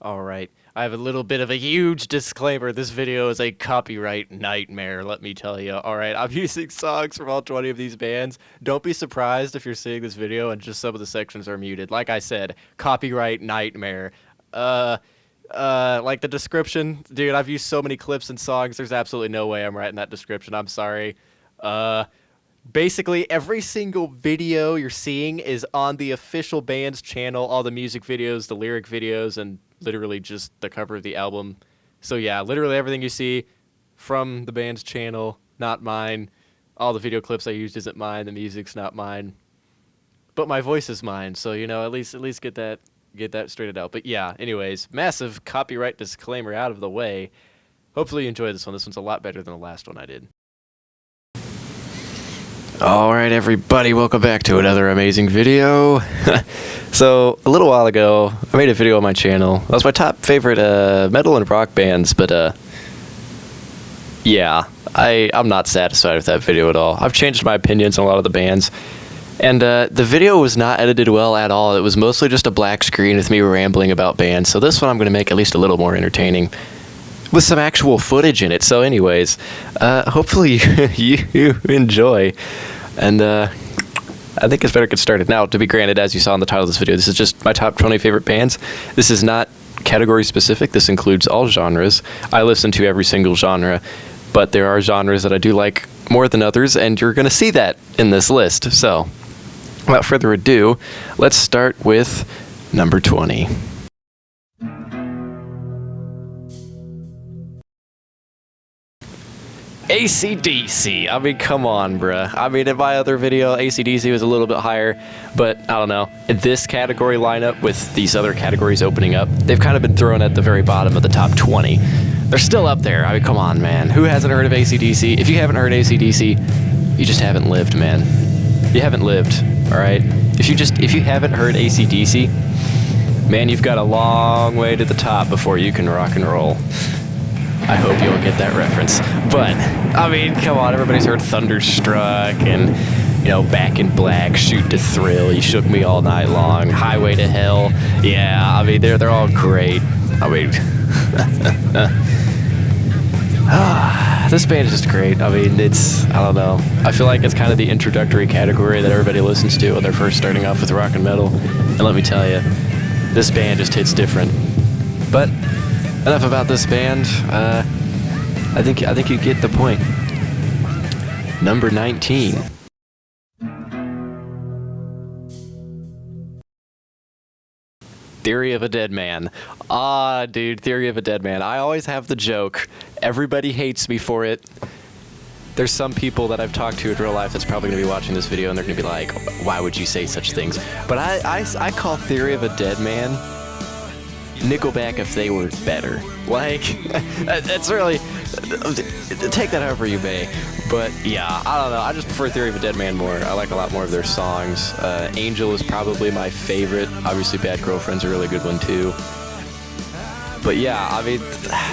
Alright, I have a little bit of a huge disclaimer. This video is a copyright nightmare, let me tell you. Alright, I'm using songs from all 20 of these bands. Don't be surprised if you're seeing this video and just some of the sections are muted. Like I said, copyright nightmare. Like the description, dude, I've used so many clips and songs, there's absolutely no way I'm writing that description, I'm sorry. Basically, every single video you're seeing is on the official band's channel, all the music videos, the lyric videos, and literally just the cover of the album. So yeah, literally everything you see from the band's channel, not mine. All the video clips I used isn't mine, the music's not mine. But my voice is mine, so you know, at least get that straightened out. But yeah, anyways, massive copyright disclaimer out of the way. Hopefully you enjoy this one. This one's a lot better than the last one I did. Alright everybody, welcome back to another amazing video. So, a little while ago, I made a video on my channel. That was my top favorite metal and rock bands, but yeah, I'm not satisfied with that video at all. I've changed my opinions on a lot of the bands, and the video was not edited well at all. It was mostly just a black screen with me rambling about bands, so this one I'm going to make at least a little more entertaining, with some actual footage in it. So anyways, hopefully you enjoy, and I think it's better get started. Now, to be granted, as you saw in the title of this video, this is just my top 20 favorite bands. This is not category specific. This includes all genres. I listen to every single genre, but there are genres that I do like more than others, and you're going to see that in this list. So, without further ado, let's start with number 20. AC/DC. I mean, come on, bruh. I mean, in my other video, AC/DC was a little bit higher, but I don't know. In this category lineup, with these other categories opening up, they've kind of been thrown at the very bottom of the top 20. They're still up there. I mean, come on, man. Who hasn't heard of AC/DC? If you haven't heard AC/DC, you just haven't lived, man. You haven't lived, all right? If you haven't heard AC/DC, man, you've got a long way to the top before you can rock and roll. I hope you'll get that reference. But, I mean, come on, everybody's heard Thunderstruck and, you know, Back in Black, Shoot to Thrill, You Shook Me All Night Long, Highway to Hell. Yeah, I mean, they're all great. I mean, this band is just great. I mean, I don't know. I feel like it's kind of the introductory category that everybody listens to when they're first starting off with rock and metal. And let me tell you, this band just hits different. But enough about this band. I think you get the point. Number 19. Theory of a Dead Man. Ah, dude, Theory of a Dead Man. I always have the joke. Everybody hates me for it. There's some people that I've talked to in real life that's probably going to be watching this video and they're going to be like, why would you say such things? But I call Theory of a Dead Man Nickelback if they were better. Like, it's really, take that however you may. But yeah, I don't know. I just prefer Theory of a Dead Man more. I like a lot more of their songs. Angel is probably my favorite. Obviously, Bad Girlfriend's a really good one too. But yeah, I mean,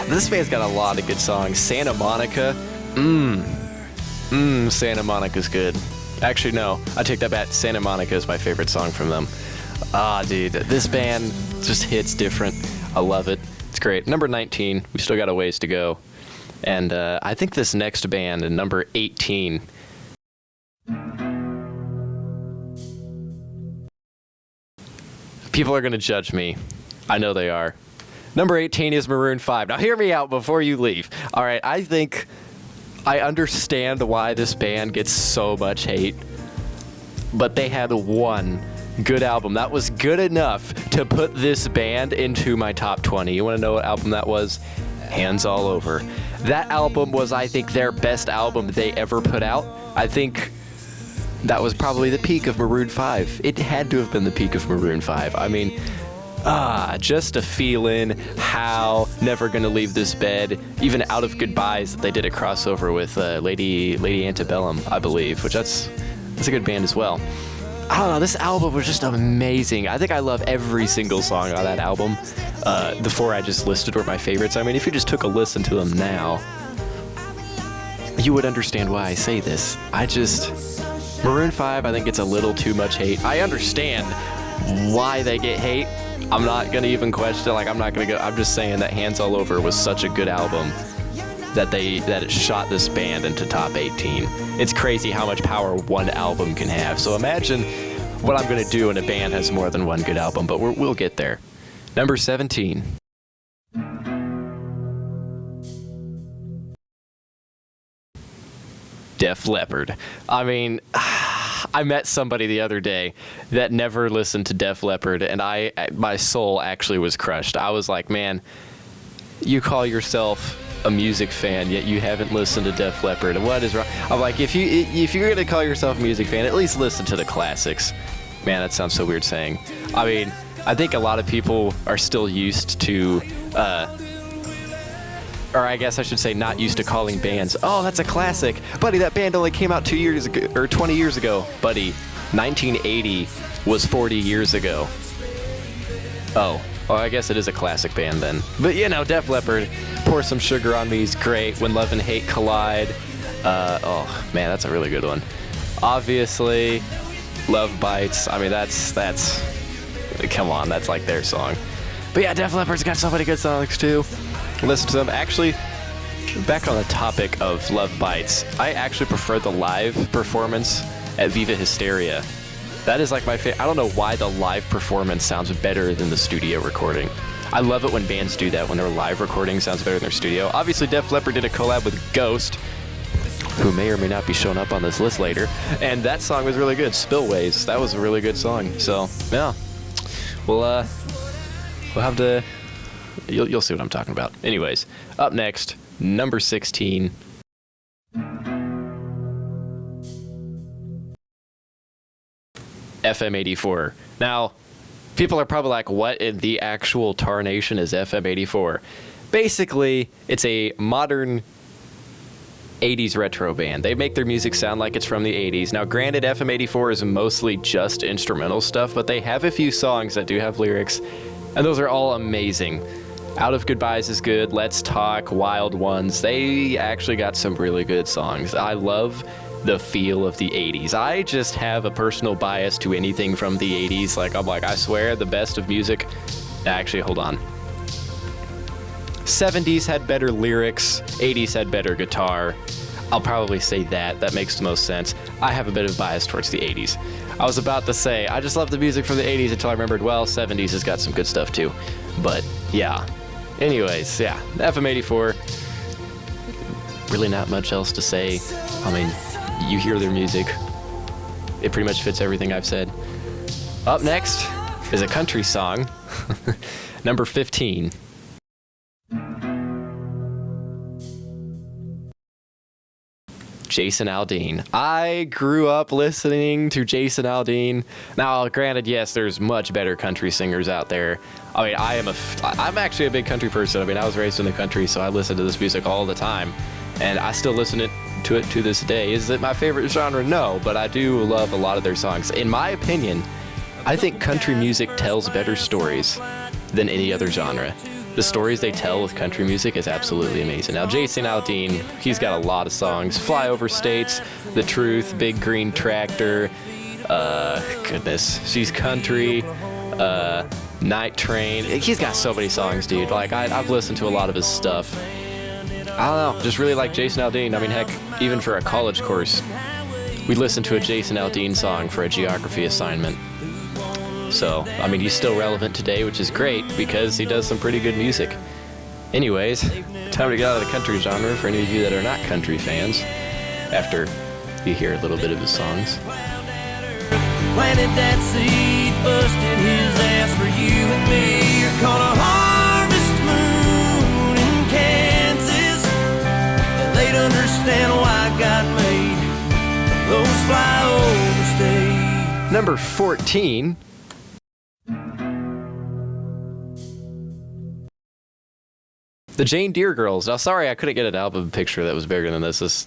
this band's got a lot of good songs. Santa Monica, Santa Monica's good. Actually, no, I take that back. Santa Monica is my favorite song from them. Ah, dude, this band just hits different. I love it. It's great. Number 19. We still got a ways to go. And I think this next band, in number 18. People are going to judge me. I know they are. Number 18 is Maroon 5. Now, hear me out before you leave. All right, I think I understand why this band gets so much hate. But they had one good album that was good enough to put this band into my top 20. You want to know what album that was? Hands All Over. That album was, I think, their best album they ever put out. I think that was probably the peak of Maroon 5. It had to have been the peak of Maroon 5. I mean, just a feeling, How, Never Gonna Leave This Bed, even Out of Goodbyes that they did a crossover with Lady Antebellum, I believe, which that's a good band as well. I don't know, this album was just amazing. I think I love every single song on that album. The four I just listed were my favorites. I mean, if you just took a listen to them now, you would understand why I say this. Maroon 5, I think it's a little too much hate. I understand why they get hate, I'm not gonna even question. Like, I'm not gonna go. I'm just saying that Hands All Over was such a good album that it shot this band into top 18. It's crazy how much power one album can have. So imagine what I'm gonna do when a band has more than one good album. But we'll get there. Number 17. Def Leppard. I mean, I met somebody the other day that never listened to Def Leppard, and my soul actually was crushed. I was like, man, you call yourself a music fan, yet you haven't listened to Def Leppard. What is wrong? I'm like, if you're gonna call yourself a music fan, at least listen to the classics. Man, that sounds so weird saying. I mean, I think a lot of people are still used to, or I guess I should say not used to calling bands, oh, that's a classic. Buddy, that band only came out 2 years ago, or 20 years ago. Buddy, 1980 was 40 years ago. Oh, I guess it is a classic band then. But, you know, Def Leppard, Pour Some Sugar on Me is great. When Love and Hate Collide. Oh, man, that's a really good one. Obviously, Love Bites. I mean, that's, come on, that's like their song. But yeah, Def Leppard's got so many good songs too. Listen to them. Actually, back on the topic of Love Bites, I actually prefer the live performance at Viva Hysteria. That is like my favorite. I don't know why the live performance sounds better than the studio recording. I love it when bands do that, when their live recording sounds better than their studio. Obviously, Def Leppard did a collab with Ghost, who may or may not be showing up on this list later, and that song was really good. Spillways. That was a really good song. So, yeah. We'll have to... You'll see what I'm talking about. Anyways, up next, number 16. FM84. Now, people are probably like, what in the actual tarnation is FM84? Basically, it's a modern 80s retro band. They make their music sound like it's from the 80s. Now, granted, FM84 is mostly just instrumental stuff, but they have a few songs that do have lyrics, and those are all amazing. Out of Goodbyes is good. Let's Talk, Wild Ones. They actually got some really good songs. I love the feel of the 80s. I just have a personal bias to anything from the 80s. I'm like, I swear the best of music. Actually, hold on. 70s had better lyrics. 80s had better guitar. I'll probably say that. That makes the most sense. I have a bit of bias towards the 80s. I was about to say, I just love the music from the 80s until I remembered, well, 70s has got some good stuff too. But, yeah. Anyways, yeah, FM84, really not much else to say. I mean, you hear their music. It pretty much fits everything I've said. Up next is a country song, number 15. Jason Aldean. I grew up listening to Jason Aldean. Now, granted, yes, there's much better country singers out there. I mean, I'm actually a big country person. I mean, I was raised in the country, so I listen to this music all the time, and I still listen to it to this day. Is it my favorite genre? No, but I do love a lot of their songs. In my opinion, I think country music tells better stories than any other genre. The stories they tell with country music is absolutely amazing. Now, Jason Aldean, he's got a lot of songs. Flyover States, The Truth, Big Green Tractor, goodness, She's Country, Night Train. He's got so many songs, dude. Like, I've listened to a lot of his stuff. I don't know, just really like Jason Aldean. I mean, heck, even for a college course, we listened to a Jason Aldean song for a geography assignment. So, I mean, he's still relevant today, which is great because he does some pretty good music. Anyways, time to get out of the country genre for any of you that are not country fans after you hear a little bit of his songs. Planted that seed, busted his ass for you and me. You're called a harvest moon in Kansas, and they'd understand why God made those flyover states. Number 14. The Jane Deere Girls. Now, sorry, I couldn't get an album picture that was bigger than this.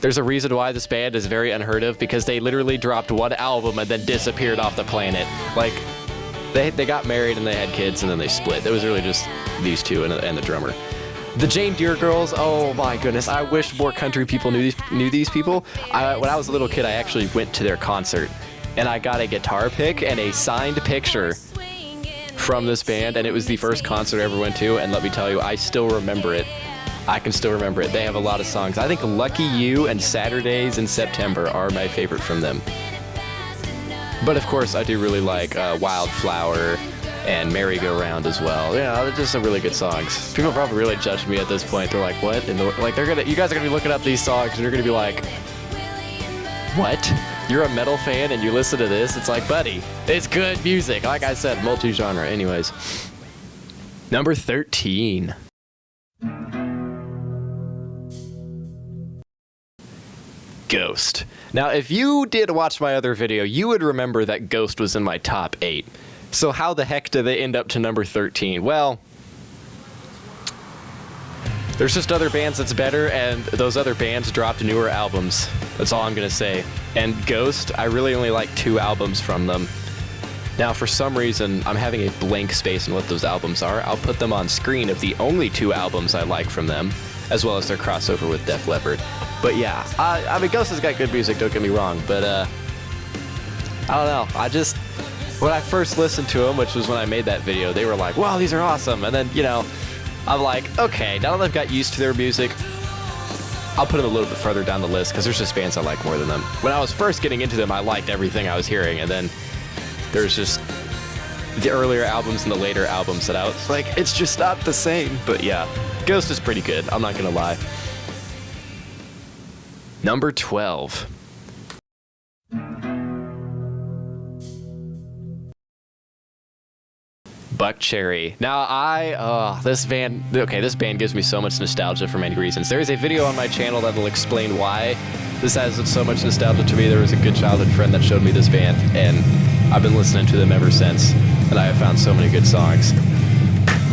There's a reason why this band is very unheard of, because they literally dropped one album and then disappeared off the planet. Like, they got married and they had kids and then they split. It was really just these two and the drummer. The Jane Deere Girls, oh my goodness, I wish more country people knew these people. When I was a little kid, I actually went to their concert. and I got a guitar pick and a signed picture from this band, and it was the first concert I ever went to, and let me tell you, I still remember it. I can still remember it. They have a lot of songs. I think Lucky You and Saturdays in September are my favorite from them. But of course, I do really like Wildflower and Merry-Go-Round as well. Yeah, they're just some really good songs. People probably really judge me at this point. They're like, what? And like, you guys are gonna be looking up these songs, and you're gonna be like, what? You're a metal fan and you listen to this? It's like, buddy, it's good music. Like I said, multi-genre. Anyways, number 13. Ghost. Now, if you did watch my other video, you would remember that Ghost was in my top 8. So how the heck did they end up to number 13? Well, there's just other bands that's better, and those other bands dropped newer albums. That's all I'm gonna say. And Ghost, I really only like 2 albums from them. Now, for some reason, I'm having a blank space in what those albums are. I'll put them on screen of the only 2 albums I like from them, as well as their crossover with Def Leppard. But yeah, I mean, Ghost has got good music, don't get me wrong, but I don't know. When I first listened to them, which was when I made that video, they were like, wow, these are awesome. And then, you know, I'm like, okay, now that I've got used to their music, I'll put them a little bit further down the list, because there's just bands I like more than them. When I was first getting into them, I liked everything I was hearing, and then there's just the earlier albums and the later albums that I was like, it's just not the same. But yeah, Ghost is pretty good, I'm not gonna lie. Number 12. Buckcherry. Now this band gives me so much nostalgia for many reasons. There is a video on my channel that will explain why this has so much nostalgia to me. There was a good childhood friend that showed me this band, and I've been listening to them ever since, and I have found so many good songs.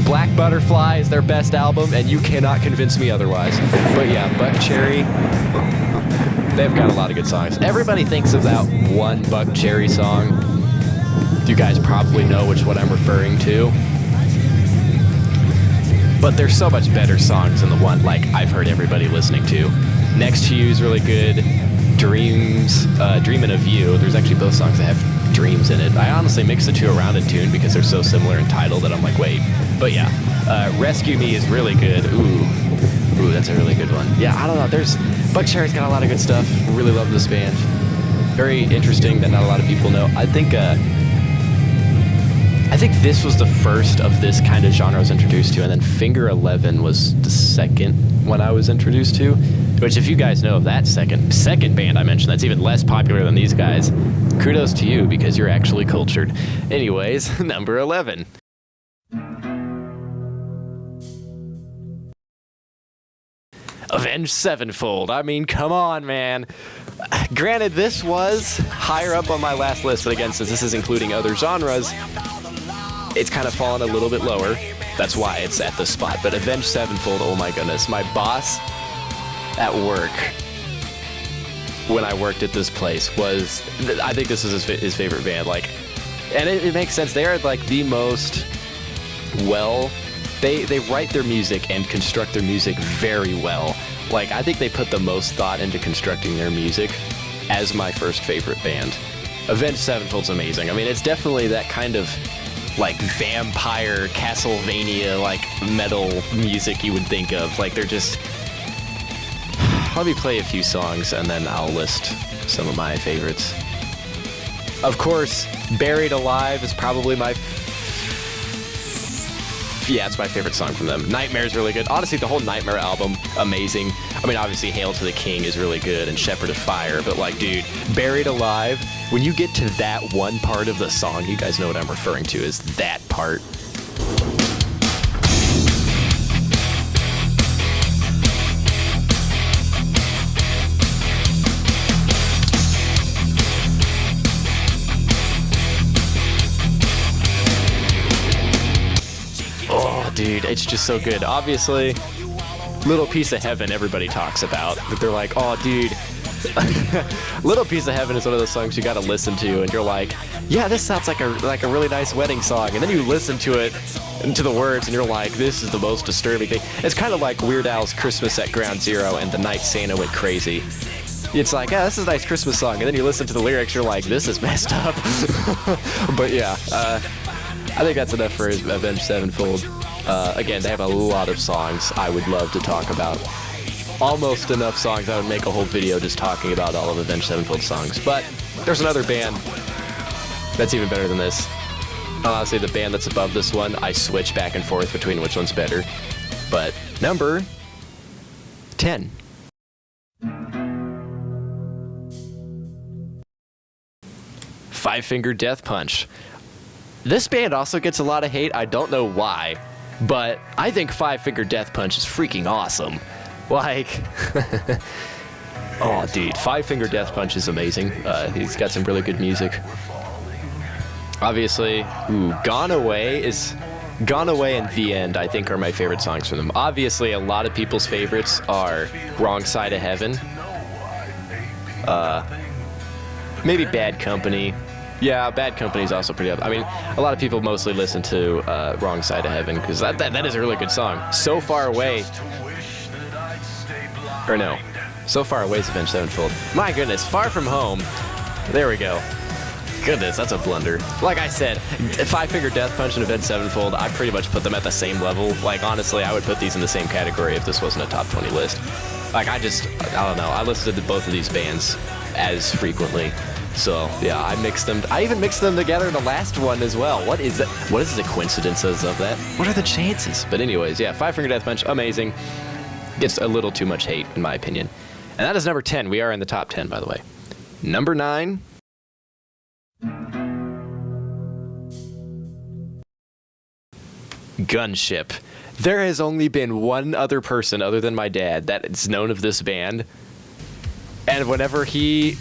Black Butterfly is their best album, and you cannot convince me otherwise. But yeah, Buckcherry, they've got a lot of good songs. Everybody thinks of that one Buckcherry song. You guys probably know which one I'm referring to. But there's so much better songs than the one like I've heard everybody listening to. Next to You is really good. Dreams, Dreamin' of You. There's actually both songs that have dreams in it. I honestly mix the 2 around in tune because they're so similar in title that I'm like, wait. But yeah, Rescue Me is really good. Ooh, that's a really good one. Yeah, I don't know. Buckcherry's got a lot of good stuff. Really love this band. Very interesting that not a lot of people know. I think this was the first of this kind of genre I was introduced to, and then Finger 11 was the second one I was introduced to. Which, if you guys know of that second band I mentioned that's even less popular than these guys, kudos to you because you're actually cultured. Anyways, number 11. Avenged Sevenfold. I mean, come on, man. Granted, this was higher up on my last list, but again, since this is including other genres, it's kind of fallen a little bit lower. That's why it's at this spot. But Avenged Sevenfold, oh my goodness. My boss at work, when I worked at this place, I think this is his favorite band. Like, and it makes sense. They are like the most they write their music and construct their music very well. Like, I think they put the most thought into constructing their music as my first favorite band. Avenged Sevenfold's amazing. I mean, it's definitely that kind of like vampire, Castlevania, like metal music you would think of. Like, they're just... Let me play a few songs and then I'll list some of my favorites. Of course, Buried Alive is probably it's my favorite song from them. Nightmare's really good. Honestly, the whole Nightmare album, amazing. I mean, obviously, Hail to the King is really good, and Shepherd of Fire, but like, dude, Buried Alive, when you get to that one part of the song, you guys know what I'm referring to, is that part. Dude, it's just so good. Obviously, Little Piece of Heaven everybody talks about, but they're like, oh dude, Little Piece of Heaven is one of those songs you gotta listen to, and you're like, yeah, this sounds like a really nice wedding song, and then you listen to it, and to the words, and you're like, this is the most disturbing thing. It's kind of like Weird Al's Christmas at Ground Zero and The Night Santa Went Crazy. it's like, oh, this is a nice Christmas song, and then you listen to the lyrics, you're like, this is messed up. But yeah, I think that's enough for Avenged Sevenfold. Again, they have a lot of songs I would love to talk about. Almost enough songs I would make a whole video just talking about all of Avenged Sevenfold songs. But there's another band that's even better than this. Honestly, the band that's above this one, I switch back and forth between which one's better. But number 10. Five Finger Death Punch. This band also gets a lot of hate. I don't know why, but I think Five Finger Death Punch is freaking awesome. Like, oh, dude, Five Finger Death Punch is amazing. He's got some really good music. Obviously, Gone Away and The End, I think, are my favorite songs from them. Obviously, a lot of people's favorites are Wrong Side of Heaven. Maybe Bad Company. Yeah, Bad Company is also pretty up. I mean, a lot of people mostly listen to Wrong Side of Heaven because that is a really good song. So Far Away. Or no. So Far Away is Avenged Sevenfold. My goodness, Far From Home. There we go. Goodness, that's a blunder. Like I said, Five Finger Death Punch and Avenged Sevenfold, I pretty much put them at the same level. Like, honestly, I would put these in the same category if this wasn't a top 20 list. Like, I don't know. I listened to both of these bands as frequently. So, yeah, I mixed them. I even mixed them together in the last one as well. What is it? What is the coincidences of that? What are the chances? But anyways, yeah, Five Finger Death Punch, amazing. Gets a little too much hate, in my opinion. And that is number 10. We are in the top 10, by the way. Number 9. Gunship. There has only been one other person other than my dad that is known of this band. And whenever he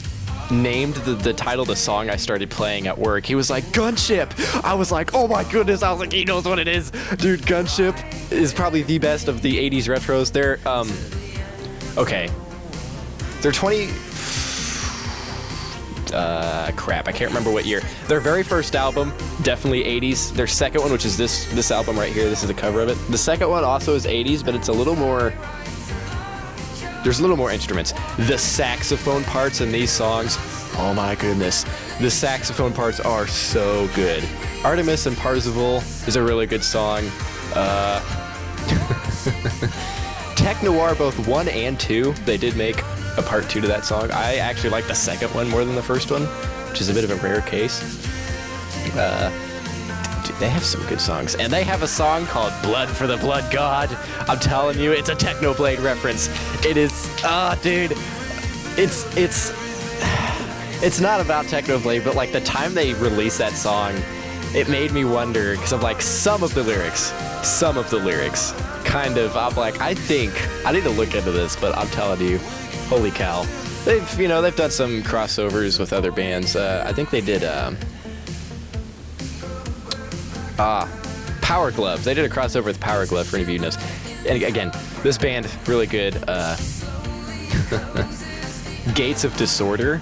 named the title of the song I started playing at work, he was like, Gunship! I was like, oh my goodness, I was like, he knows what it is. Dude, Gunship is probably the best of the 80s retros. They're, okay. They're 20... crap, I can't remember what year. Their very first album, definitely 80s. Their second one, which is this album right here, this is the cover of it. The second one also is 80s, but it's a little more... There's a little more instruments. The saxophone parts in these songs, oh my goodness. The saxophone parts are so good. Artemis and Parzival is a really good song. Tech Noir, both 1 and 2, they did make a part 2 to that song. I actually like the second one more than the first one, which is a bit of a rare case. Dude, they have some good songs. And they have a song called Blood for the Blood God. I'm telling you, it's a Technoblade reference. It is, dude, it's not about Technoblade, but like the time they released that song, it made me wonder, because of like some of the lyrics, kind of, I'm like, I think, I need to look into this, but I'm telling you, holy cow. They've done some crossovers with other bands. I think they did, Power Glove. They did a crossover with Power Glove, for any of you who knows. And again, this band, really good. Gates of Disorder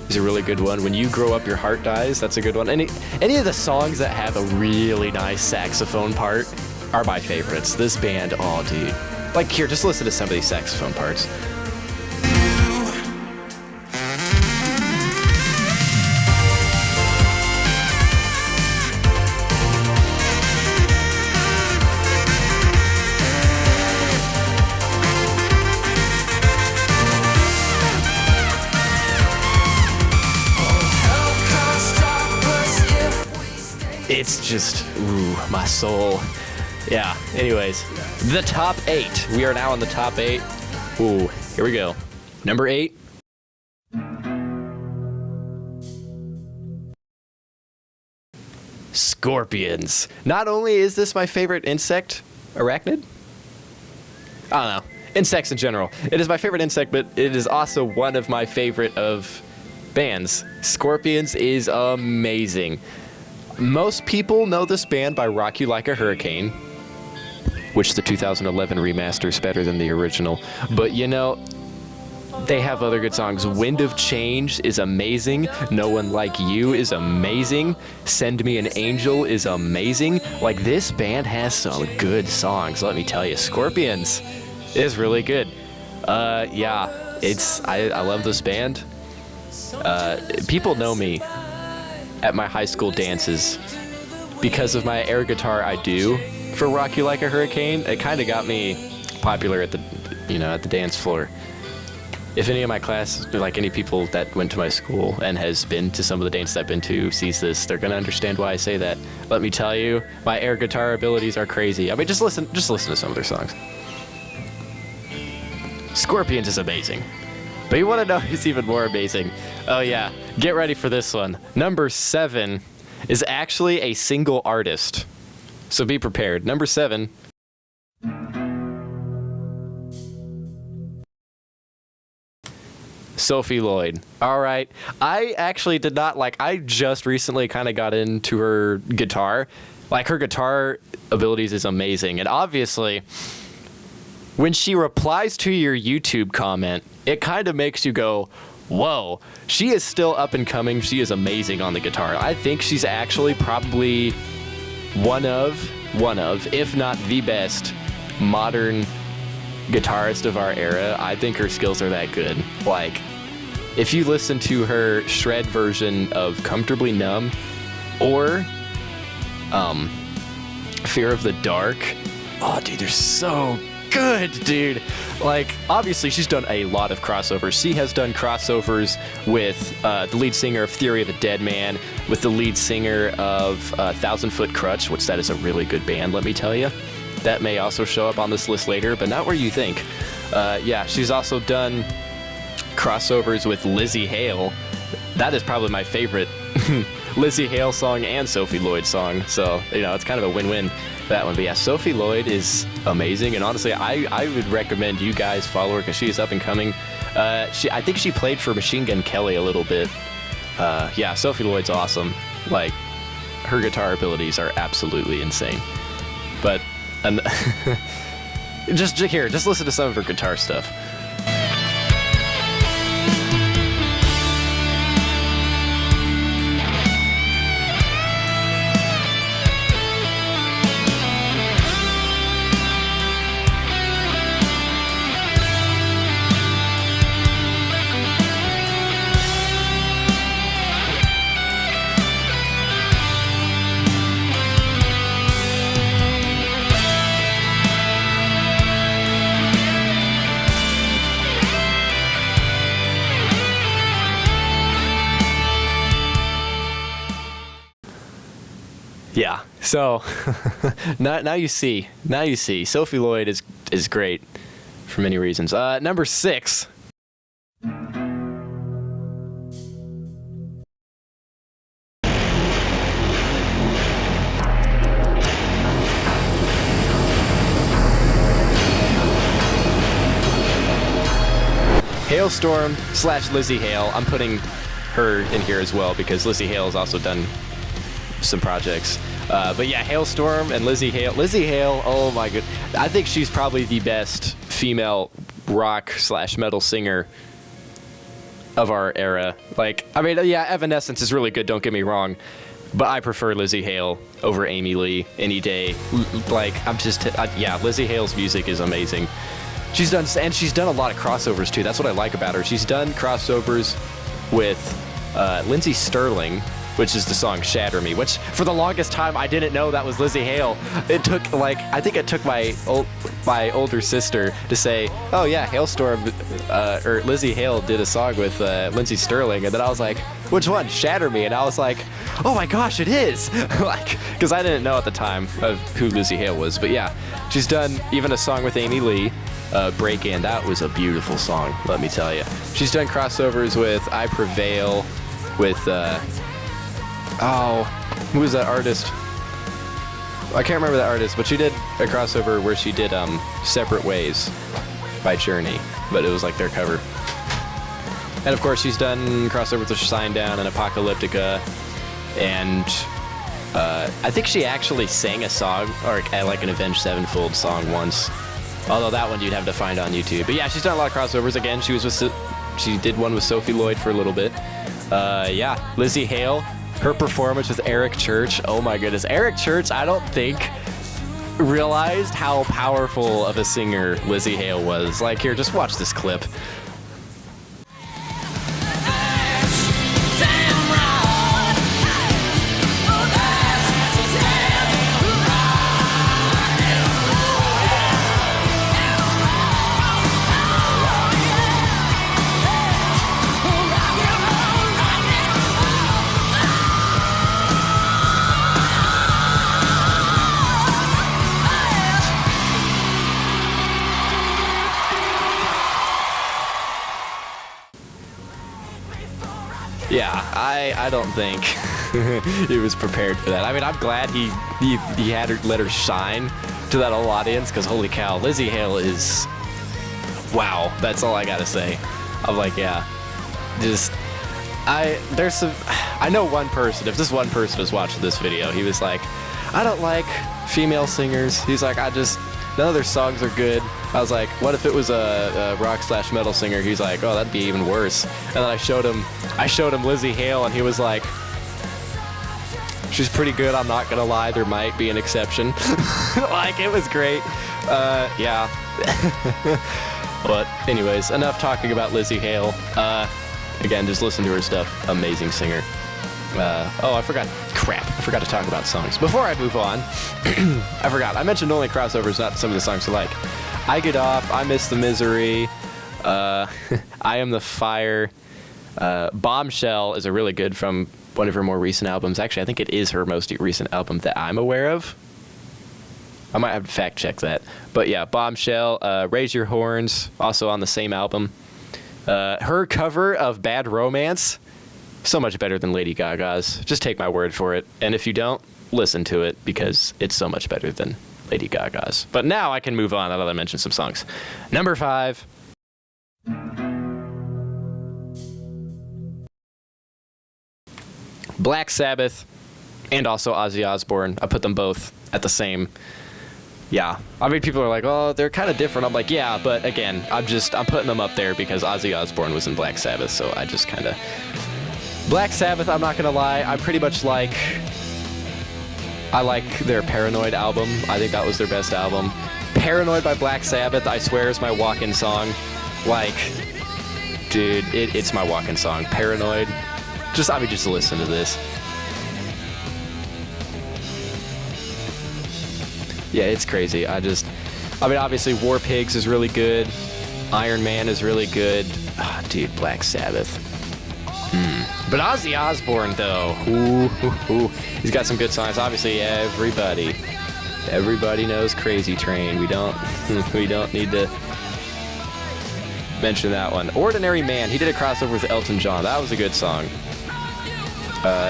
is a really good one. When You Grow Up, Your Heart Dies, that's a good one. Any of the songs that have a really nice saxophone part are my favorites. This band, oh, dude. Like, here, just listen to some of these saxophone parts. It's just, ooh, my soul. Yeah, anyways, the top 8. We are now in the top 8. Ooh, here we go. Number 8. Scorpions. Not only is this my favorite insect, arachnid? I don't know. Insects in general. It is my favorite insect, but it is also one of my favorite of bands. Scorpions is amazing. Most people know this band by Rock You Like a Hurricane, which the 2011 remaster is better than the original. But they have other good songs. Wind of Change is amazing. No One Like You is amazing. Send Me an Angel is amazing. Like, this band has some good songs, let me tell you. Scorpions is really good. Yeah. I love this band. People know me at my high school dances because of my air guitar I do for Rock You Like a Hurricane. It kind of got me popular at the dance floor. If any of my class, like any people that went to my school and has been to some of the dances I've been to, sees this, they're gonna understand why I say that. Let me tell you, my air guitar abilities are crazy. I mean, just listen to some of their songs. Scorpions is amazing. But you want to know who's even more amazing? Oh yeah, get ready for this one. Number 7 is actually a single artist. So be prepared. Number 7. Sophie Lloyd. All right. I actually did not I just recently kind of got into her guitar. Like, her guitar abilities is amazing. And obviously, when she replies to your YouTube comment, it kind of makes you go, whoa, she is still up and coming. She is amazing on the guitar. I think she's actually probably one of, if not the best modern guitarist of our era. I think her skills are that good. Like, if you listen to her shred version of Comfortably Numb or Fear of the Dark, oh dude, they're so good, dude. Like, obviously she's done a lot of crossovers. She has done crossovers with the lead singer of Theory of a Dead Man, with the lead singer of Thousand Foot Crutch, which that is a really good band, let me tell you. That may also show up on this list later, but not where you think. Yeah, she's also done crossovers with Lizzie Hale. That is probably my favorite Lizzie Hale song and Sophie Lloyd song. So, it's kind of a win-win, that one. But yeah, Sophie Lloyd is amazing. And honestly, I would recommend you guys follow her because she is up and coming. I think she played for Machine Gun Kelly a little bit. Yeah, Sophie Lloyd's awesome. Like, her guitar abilities are absolutely insane. But just listen to some of her guitar stuff. Yeah, so now you see. Sophie Lloyd is great for many reasons. Number 6. Hailstorm / Lizzie Hale. I'm putting her in here as well because Lizzie Hale has also done some projects. But yeah, Hailstorm and Lizzie Hale. Lizzie Hale, oh my god. I think she's probably the best female rock / metal singer of our era. Like, I mean, yeah, Evanescence is really good, don't get me wrong. But I prefer Lizzie Hale over Amy Lee any day. Like, yeah, Lizzie Hale's music is amazing. She's done a lot of crossovers too. That's what I like about her. She's done crossovers with Lindsey Sterling, which is the song Shatter Me, which for the longest time I didn't know that was Lizzie Hale. It took I think it took my older sister to say, oh yeah, Hailstorm, or Lizzie Hale did a song with Lindsey Sterling, and then I was like, which one? Shatter Me. And I was like, oh my gosh, it is. Like, because I didn't know at the time of who Lizzie Hale was. But yeah, she's done even a song with Amy Lee, Break In. That was a beautiful song, let me tell you. She's done crossovers with I Prevail, with who was that artist? I can't remember that artist, but she did a crossover where she did Separate Ways by Journey, but it was like their cover. And of course, she's done crossovers with Shinedown and Apocalyptica, and I think she actually sang a song, or like an Avenged Sevenfold song once. Although that one you'd have to find on YouTube. But yeah, she's done a lot of crossovers. Again, she did one with Sophie Lloyd for a little bit. Yeah, Lizzie Hale. Her performance with Eric Church, oh my goodness. Eric Church, I don't think realized how powerful of a singer Lizzie Hale was. Like, here, just watch this clip. I don't think he was prepared for that. I mean, I'm glad he had her let her shine to that whole audience, because holy cow, Lizzie Hale is, wow. That's all I gotta say. I'm like, yeah, just there's some. I know one person. If this one person was watching this video, he was like, I don't like female singers. He's like, none of their songs are good. I was like, what if it was a rock/metal singer? He's like, oh, that'd be even worse. And then I showed him Lizzie Hale, and he was like, she's pretty good, I'm not gonna lie, there might be an exception. Like, it was great. Yeah. But anyways, enough talking about Lizzie Hale. Again, just listen to her stuff. Amazing singer. Oh, I forgot. Crap. I forgot to talk about songs. Before I move on, I forgot. I mentioned only crossovers, not some of the songs I like. I Get Off, I Miss the Misery, I Am the Fire. Bombshell is a really good from one of her more recent albums. Actually, I think it is her most recent album that I'm aware of. I might have to fact check that. But yeah, Bombshell, Raise Your Horns, also on the same album. Her cover of Bad Romance, so much better than Lady Gaga's. Just take my word for it. And if you don't, listen to it, because it's so much better than Lady Gaga's. But now I can move on, now that I mentioned some songs. Number 5. Black Sabbath, and also Ozzy Osbourne. I put them both at the same. Yeah. I mean, people are like, oh, they're kind of different. I'm like, yeah, but again, I'm putting them up there because Ozzy Osbourne was in Black Sabbath, so I just kind of... Black Sabbath, I'm not going to lie, I pretty much like... I like their Paranoid album. I think that was their best album. Paranoid by Black Sabbath, I swear, is my walk-in song. Like, dude, it's my walk-in song. Paranoid. Just listen to this. Yeah, it's crazy. I mean, obviously, War Pigs is really good. Iron Man is really good. Oh, dude, Black Sabbath. But Ozzy Osbourne, though, he's got some good songs. Obviously, everybody knows Crazy Train. We don't need to mention that one. Ordinary Man, he did a crossover with Elton John. That was a good song.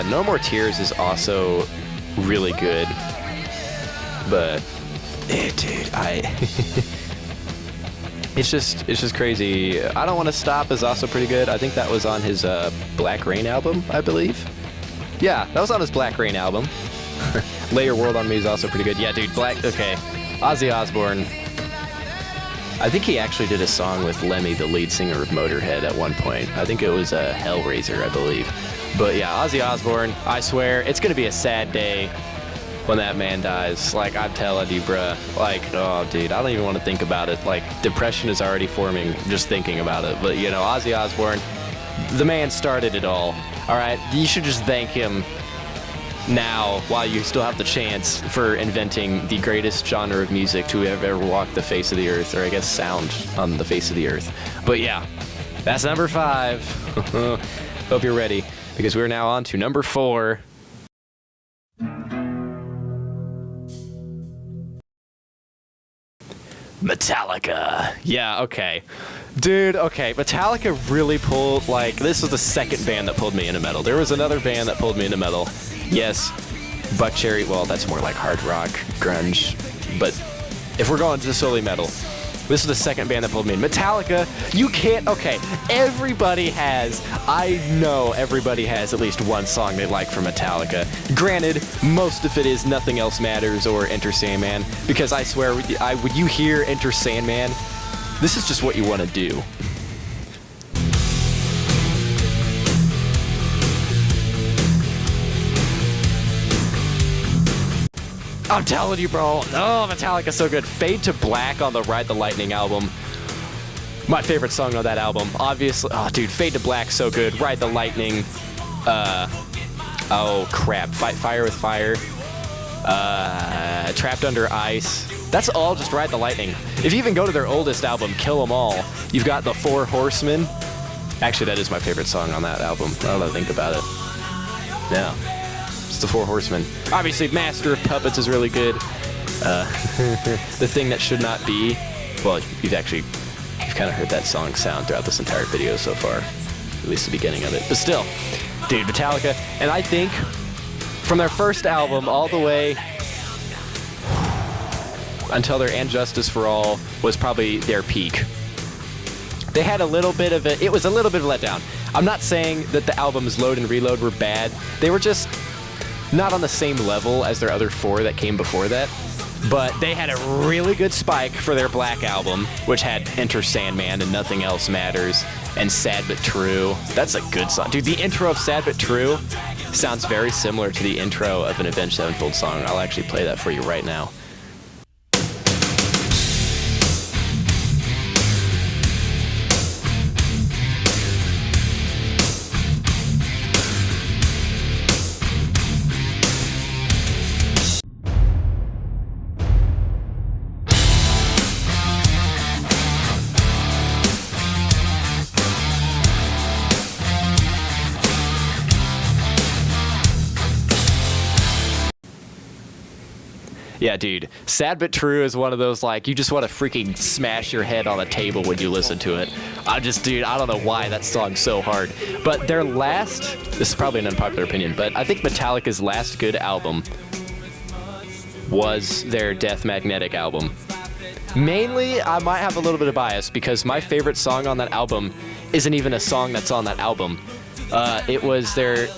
No More Tears is also really good. But, dude, it's just crazy. I Don't Want to Stop is also pretty good. I think that was on his Black Rain album, I believe. Yeah, that was on his Black Rain album. Lay Your World on Me is also pretty good. Yeah, dude, okay. Ozzy Osbourne. I think he actually did a song with Lemmy, the lead singer of Motorhead, at one point. I think it was Hellraiser, I believe. But yeah, Ozzy Osbourne, I swear, it's going to be a sad day when that man dies. Like, I'm telling you, bruh. Like, oh, dude, I don't even want to think about it. Like, depression is already forming just thinking about it. But, you know, Ozzy Osbourne, the man started it all. All right? You should just thank him now, while you still have the chance, for inventing the greatest genre of music to have ever walked the face of the earth, or I guess sound on the face of the earth. But yeah, that's number 5. Hope you're ready, because we're now on to number 4. Metallica. Yeah, okay. Dude, okay. Metallica really pulled, like, this was the second band that pulled me into metal. There was another band that pulled me into metal. Yes, Buckcherry, well, that's more like hard rock, grunge. But if we're going just solely metal, this is the second band that pulled me in. Metallica, you can't, okay, I know everybody has at least one song they like from Metallica. Granted, most of it is Nothing Else Matters or Enter Sandman, because I swear, when you hear Enter Sandman, this is just what you want to do. I'm telling you, bro. Oh, Metallica's so good. Fade to Black on the Ride the Lightning album. My favorite song on that album. Obviously. Oh, dude. Fade to Black, so good. Ride the Lightning. Oh, crap. Fight Fire with Fire. Trapped Under Ice. That's all just Ride the Lightning. If you even go to their oldest album, Kill 'Em All, you've got the Four Horsemen. Actually, that is my favorite song on that album. I don't know, think about it. Yeah. It's the Four Horsemen. Obviously, Master of Puppets is really good. The Thing That Should Not Be. Well, you've kind of heard that song sound throughout this entire video so far. At least the beginning of it. But still, Dude, Metallica, and I think from their first album all the way until their And Justice for All was probably their peak. They had a little bit of it was a little bit of a letdown. I'm not saying that the albums Load and Reload were bad. They were just not on the same level as their other 4 that came before that. But they had a really good spike for their Black album, which had Enter Sandman and Nothing Else Matters and Sad But True. That's a good song. Dude, the intro of Sad But True sounds very similar to the intro of an Avenged Sevenfold song. I'll actually play that for you right now. Yeah, dude. Sad But True is one of those, like, you just want to freaking smash your head on a table when you listen to it. Dude, I don't know why that song's so hard. But their last, this is probably an unpopular opinion, but I think Metallica's last good album was their Death Magnetic album. Mainly, I might have a little bit of bias because my favorite song on that album isn't even a song that's on that album. It was their...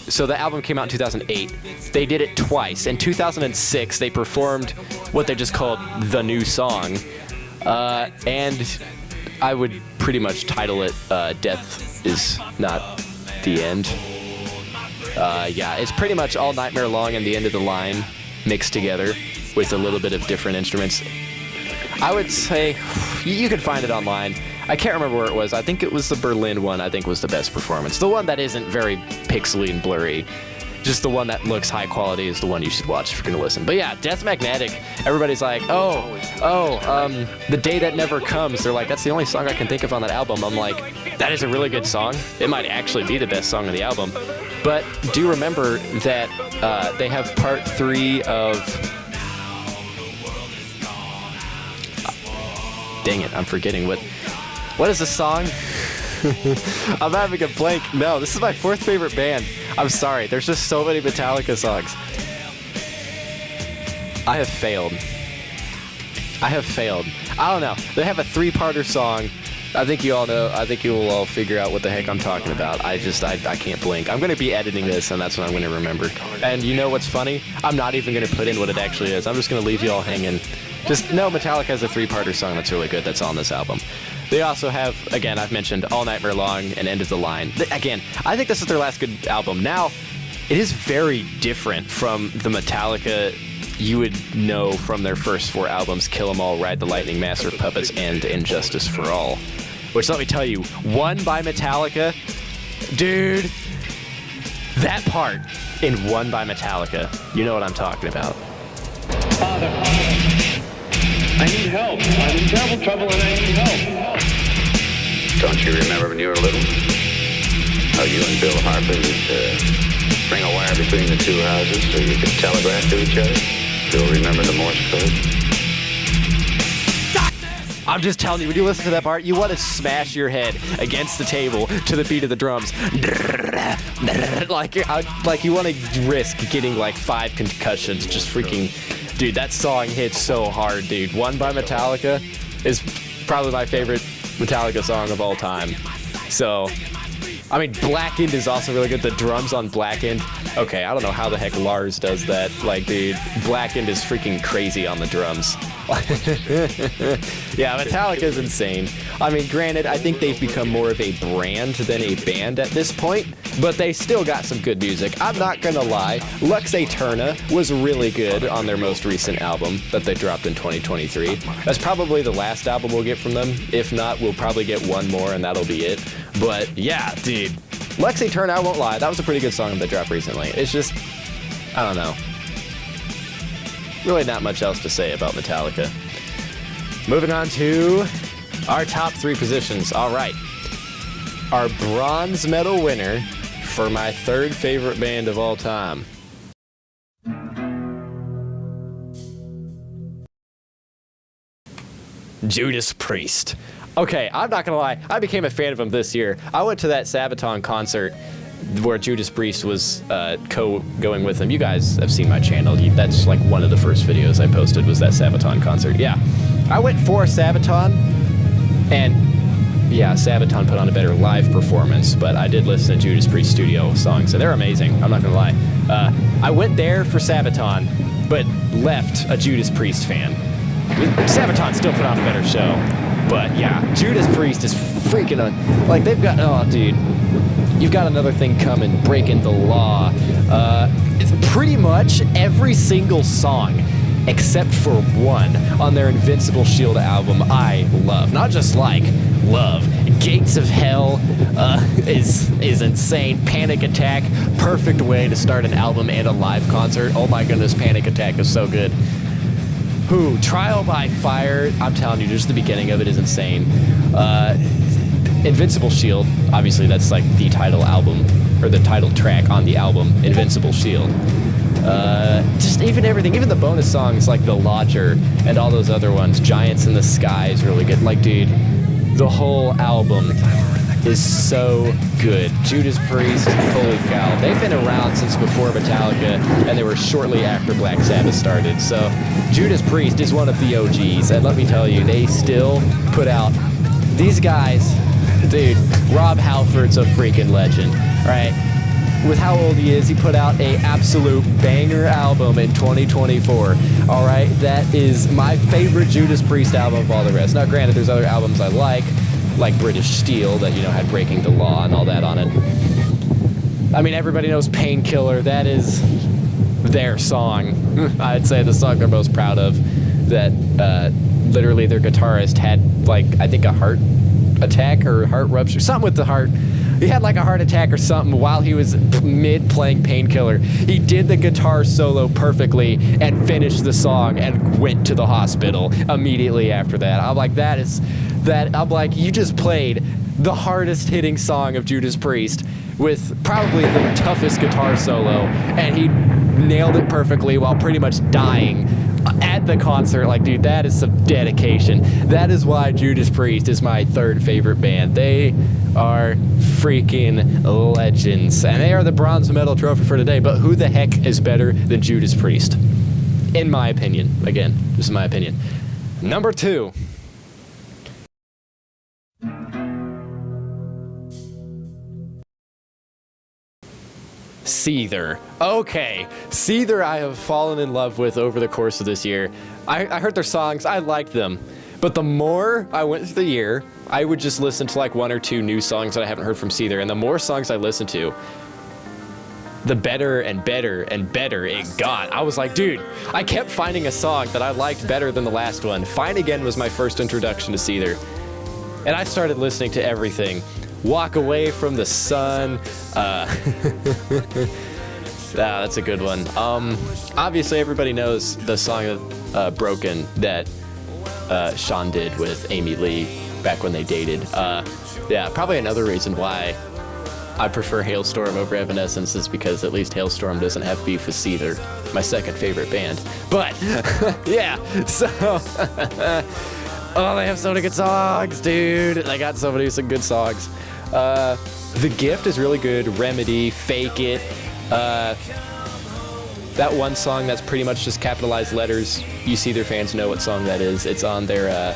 So the album came out in 2008. They did it twice. In 2006, they performed what they just called The New Song. And I would pretty much title it Death Is Not the End. Yeah, it's pretty much All Nightmare Long and The End of the Line mixed together with a little bit of different instruments. I would say you can find it online. I can't remember where it was. I think it was the Berlin one. I think was the best performance. The one that isn't very pixely and blurry. Just the one that looks high quality is the one you should watch if you're going to listen. But yeah, Death Magnetic, everybody's like, The Day That Never Comes. They're like, that's the only song I can think of on that album. I'm like, that is a really good song. It might actually be the best song on the album. But do remember that they have part 3 of... Dang it, I'm forgetting what is the song? I'm having a blank. No, this is my 4th favorite band. I'm sorry. There's just so many Metallica songs. I have failed. I don't know. They have a 3-parter song. I think you all know. I think you will all figure out what the heck I'm talking about. I can't blink. I'm going to be editing this, and that's what I'm going to remember. And you know what's funny? I'm not even going to put in what it actually is. I'm just going to leave you all hanging. Just know Metallica has a 3-parter song that's really good that's on this album. They also have, again, I've mentioned All Nightmare Long and End of the Line. Again, I think this is their last good album. Now, it is very different from the Metallica you would know from their first 4 albums, Kill 'Em All, Ride the Lightning, Master of Puppets, and Injustice for All. Which, let me tell you, One by Metallica, dude, that part in One by Metallica, you know what I'm talking about. Father, I need help. I'm in terrible trouble and I need help. Don't you remember when you were little? How you and Bill Harper would bring a wire between the 2 houses so you could telegraph to each other? Still remember the Morse code? I'm just telling you, when you listen to that part, you want to smash your head against the table to the beat of the drums. Like you want to risk getting like 5 concussions just freaking... Dude, that song hits so hard, dude. One by Metallica is probably my favorite Metallica song of all time. So, I mean, Blackened is also really good. The drums on Blackened. Okay, I don't know how the heck Lars does that. Like, dude, Blackened is freaking crazy on the drums. Yeah, Metallica's insane. I mean, granted, I think they've become more of a brand than a band at this point, but they still got some good music. I'm not gonna lie, Lux Aeterna was really good on their most recent album that they dropped in 2023. That's probably the last album we'll get from them. If not, we'll probably get one more and that'll be it. But yeah, dude, Lux Aeterna, I won't lie, that was a pretty good song they dropped recently. It's just, I don't know. Really not much else to say about Metallica. Moving on to our top 3 positions. All right. Our bronze medal winner for my 3rd favorite band of all time. Judas Priest. Okay, I'm not gonna lie, I became a fan of them this year. I went to that Sabaton concert where Judas Priest was going with them. You guys have seen my channel. That's like one of the first videos I posted was that Sabaton concert. Yeah, I went for Sabaton, and yeah, Sabaton put on a better live performance, but I did listen to Judas Priest studio songs, and they're amazing. I'm not gonna lie. I went there for Sabaton, but left a Judas Priest fan. Sabaton still put on a better show, but yeah, Judas Priest is freaking like they've got. Oh, dude. You've got another thing coming, breaking the law. It's pretty much every single song, except for one, on their Invincible Shield album, I love. Not just like, love. Gates of Hell is insane. Panic Attack, perfect way to start an album and a live concert. Oh my goodness, Panic Attack is so good. Trial by Fire, I'm telling you, just the beginning of it is insane. Invincible Shield, obviously that's like the title album, or the title track on the album, Invincible Shield. Just even everything, even the bonus songs like The Lodger and all those other ones, Giants in the Sky is really good. Like, dude, the whole album is so good. Judas Priest, holy cow. They've been around since before Metallica, and they were shortly after Black Sabbath started. So Judas Priest is one of the OGs, and let me tell you, they still put out these guys. Dude, Rob Halford's a freaking legend, right? With how old he is, he put out a absolute banger album in 2024, all right? That is my favorite Judas Priest album of all the rest. Now, granted, there's other albums I like British Steel that, you know, had Breaking the Law and all that on it. I mean, everybody knows Painkiller. That is their song. I'd say the song they're most proud of, that literally their guitarist had, like, I think a heart attack or heart rupture, something with the heart. He had like a heart attack or something while he was mid playing Painkiller. He did the guitar solo perfectly and finished the song and went to the hospital immediately after that. I'm like, I'm like, you just played the hardest hitting song of Judas Priest with probably the toughest guitar solo, and he nailed it perfectly while pretty much dying at the concert. Like, dude, that is some dedication. That is why Judas Priest is my third favorite band. They are freaking legends, and they are the bronze medal trophy for today. But who the heck is better than Judas Priest? In my opinion. Again, this is my opinion. Number 2. Seether. Okay, Seether I have fallen in love with over the course of this year. I heard their songs, I liked them, but the more I went through the year, I would just listen to like 1 or 2 new songs that I haven't heard from Seether, and the more songs I listened to, the better and better and better it got. I was like, dude, I kept finding a song that I liked better than the last one. Fine Again was my first introduction to Seether, and I started listening to everything. Walk Away from the Sun. That's a good one. Obviously, everybody knows the song of Broken that Sean did with Amy Lee back when they dated. Yeah, probably another reason why I prefer Hailstorm over Evanescence is because at least Hailstorm doesn't have beef with Seether, my second favorite band. But, yeah, so... Oh, they have so many good songs, dude. They got so many some good songs. The Gift is really good. Remedy, Fake It. That one song that's pretty much just capitalized letters. You see their fans know what song that is. It's on their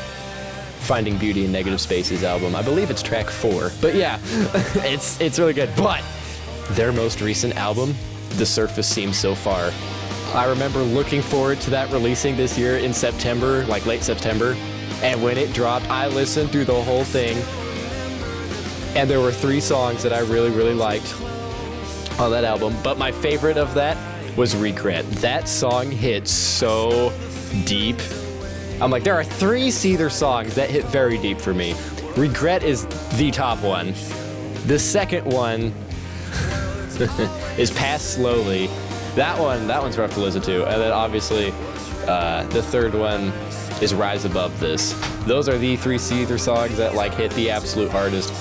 Finding Beauty in Negative Spaces album. I believe it's track 4. But yeah, it's really good. But their most recent album, The Surface Seems So Far. I remember looking forward to that releasing this year in September, like late September. And when it dropped, I listened through the whole thing. And there were 3 songs that I really, really liked on that album. But my favorite of that was Regret. That song hit so deep. I'm like, there are 3 Seether songs that hit very deep for me. Regret is the top one. The second one is Pass Slowly. That one's rough to listen to. And then obviously, the third one is Rise Above This. Those are the 3 Seether songs that like hit the absolute hardest.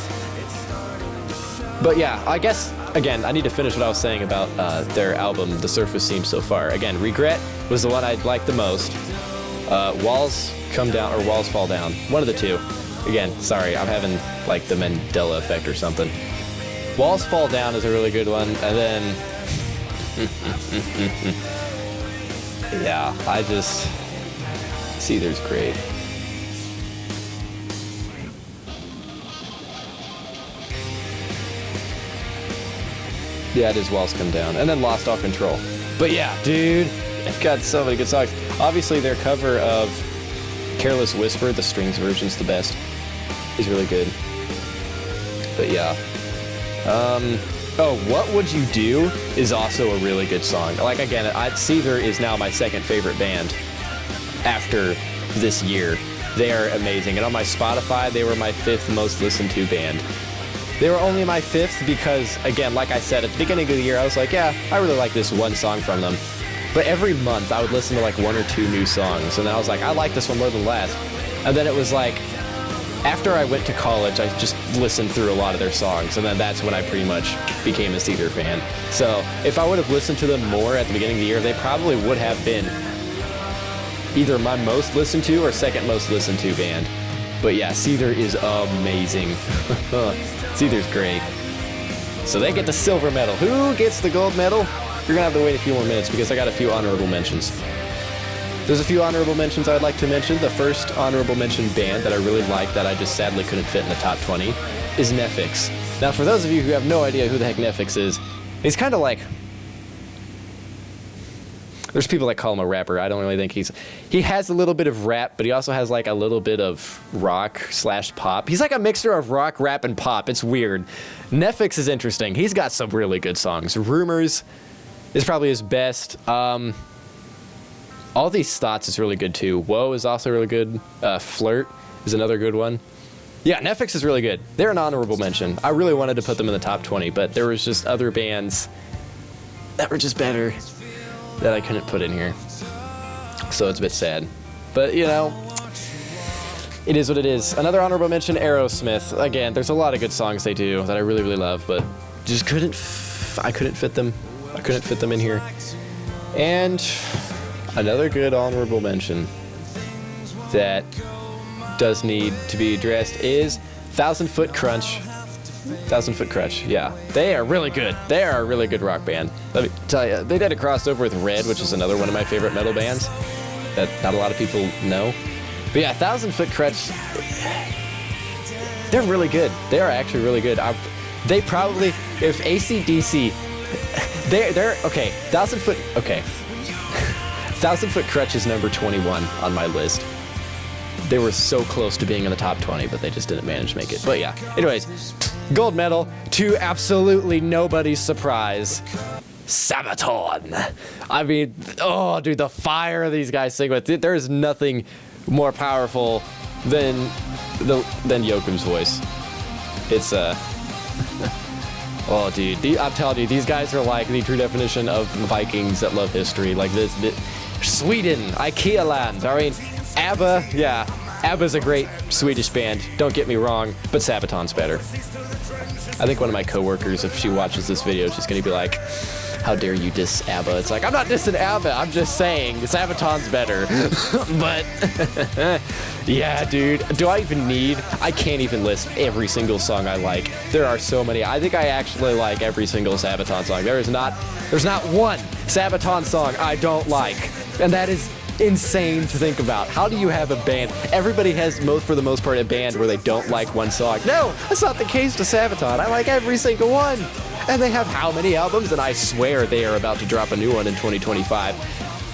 But yeah, I guess, again, I need to finish what I was saying about their album, The Surface Seems So Far. Again, Regret was the one I liked the most. Walls Come Down, or Walls Fall Down. One of the 2. Again, sorry, I'm having like the Mandela effect or something. Walls Fall Down is a really good one, and then yeah, I just Seether's great. Yeah, it is Walls Come Down, and then Lost All Control. But yeah, dude, they've got so many good songs. Obviously, their cover of Careless Whisper, the strings version's the best, is really good. But yeah. Oh, What Would You Do is also a really good song. Like, again, Seether is now my second favorite band after this year. They are amazing. And on my Spotify, they were my 5th most listened to band. They were only my 5th because, again, like I said, at the beginning of the year, I was like, yeah, I really like this one song from them. But every month, I would listen to like 1 or 2 new songs. And then I was like, I like this one more than last. And then it was like, after I went to college, I just listened through a lot of their songs, and then that's when I pretty much became a Seether fan. So if I would have listened to them more at the beginning of the year, they probably would have been either my most listened to or second most listened to band. But yeah, Seether is amazing. Seether's great. So they get the silver medal. Who gets the gold medal? You're gonna have to wait a few more minutes because I got a few honorable mentions. There's a few honorable mentions I'd like to mention. The first honorable mention band that I really like that I just sadly couldn't fit in the top 20 is Nefix. Now, for those of you who have no idea who the heck Nefix is, he's kind of like... There's people that call him a rapper. I don't really think he has a little bit of rap, but he also has like a little bit of rock/pop. He's like a mixture of rock, rap, and pop. It's weird. Nefix is interesting. He's got some really good songs. Rumors is probably his best. All These Thoughts is really good too. Whoa is also really good. Flirt is another good one. Yeah, Nefix is really good. They're an honorable mention. I really wanted to put them in the top 20, but there was just other bands that were just better that I couldn't put in here. So it's a bit sad. But, you know, it is what it is. Another honorable mention, Aerosmith. Again, there's a lot of good songs they do that I really, really love, but just I couldn't fit them. I couldn't fit them in here. And another good honorable mention that does need to be addressed is 1,000 Foot Crunch. 1,000 Foot Crunch, yeah. They are really good. They are a really good rock band. Let me tell you, they did a crossover with Red, which is another one of my favorite metal bands that not a lot of people know. But yeah, 1,000 Foot Crunch, they're really good. They are actually really good. They probably, if AC/DC, they're okay, 1,000 Foot, okay. 1,000 Foot Crutch is number 21 on my list. They were so close to being in the top 20, but they just didn't manage to make it. But yeah, anyways, gold medal to absolutely nobody's surprise, Sabaton. I mean, oh, dude, the fire these guys sing with. There's nothing more powerful than Joachim's voice. It's oh, dude, I'm telling you, these guys are like the true definition of Vikings that love history. Like this Sweden, IKEA land. I mean, ABBA, yeah, ABBA's a great Swedish band. Don't get me wrong, but Sabaton's better. I think one of my coworkers, if she watches this video, she's gonna be like, "How dare you diss ABBA?" It's like, I'm not dissing ABBA. I'm just saying Sabaton's better. But yeah, dude, do I even need? I can't even list every single song I like. There are so many. I think I actually like every single Sabaton song. There's not one Sabaton song I don't like, and that is insane to think about. How do you have a band? Everybody has, for the most part, a band where they don't like one song. No, that's not the case to Sabaton. I like every single one. And they have how many albums? And I swear they are about to drop a new one in 2025.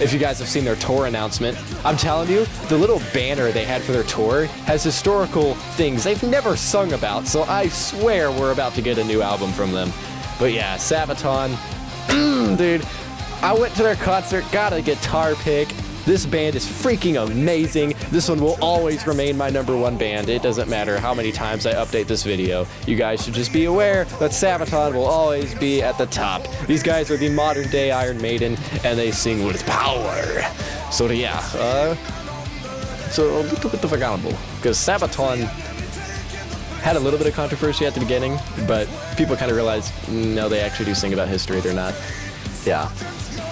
If you guys have seen their tour announcement, I'm telling you, the little banner they had for their tour has historical things they've never sung about. So I swear we're about to get a new album from them. But yeah, Sabaton, dude, I went to their concert, got a guitar pick. This band is freaking amazing. This one will always remain my #1 band. It doesn't matter how many times I update this video. You guys should just be aware that Sabaton will always be at the top. These guys are the modern day Iron Maiden, and they sing with power. So yeah, so a little bit forgettable, because Sabaton had a little bit of controversy at the beginning, but people kind of realized, no, they actually do sing about history. They're not, yeah.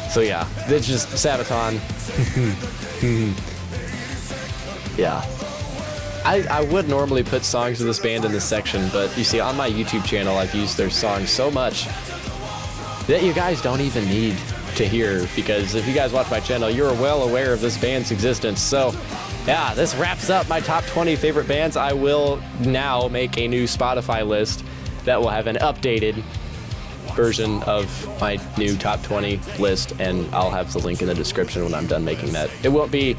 So yeah, it's just Sabaton. Yeah. I would normally put songs of this band in this section, but you see, on my YouTube channel, I've used their songs so much that you guys don't even need to hear, because if you guys watch my channel, you're well aware of this band's existence. So, yeah, this wraps up my top 20 favorite bands. I will now make a new Spotify list that will have an updated version of my new top 20 list, and I'll have the link in the description when I'm done making that. It won't be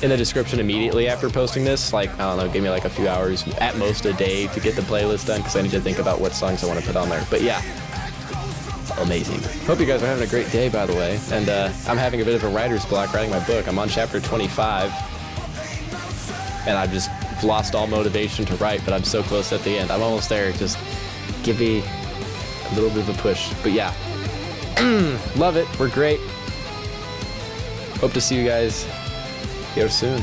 in the description immediately after posting this. Like, I don't know, give me like a few hours, at most a day, to get the playlist done, because I need to think about what songs I want to put on there. But yeah, amazing. Hope you guys are having a great day, by the way. And I'm having a bit of a writer's block writing my book. I'm on chapter 25, and I've just lost all motivation to write, but I'm so close at the end. I'm almost there. Just give me a little bit of a push. But yeah, love it. We're great. Hope to see you guys here soon.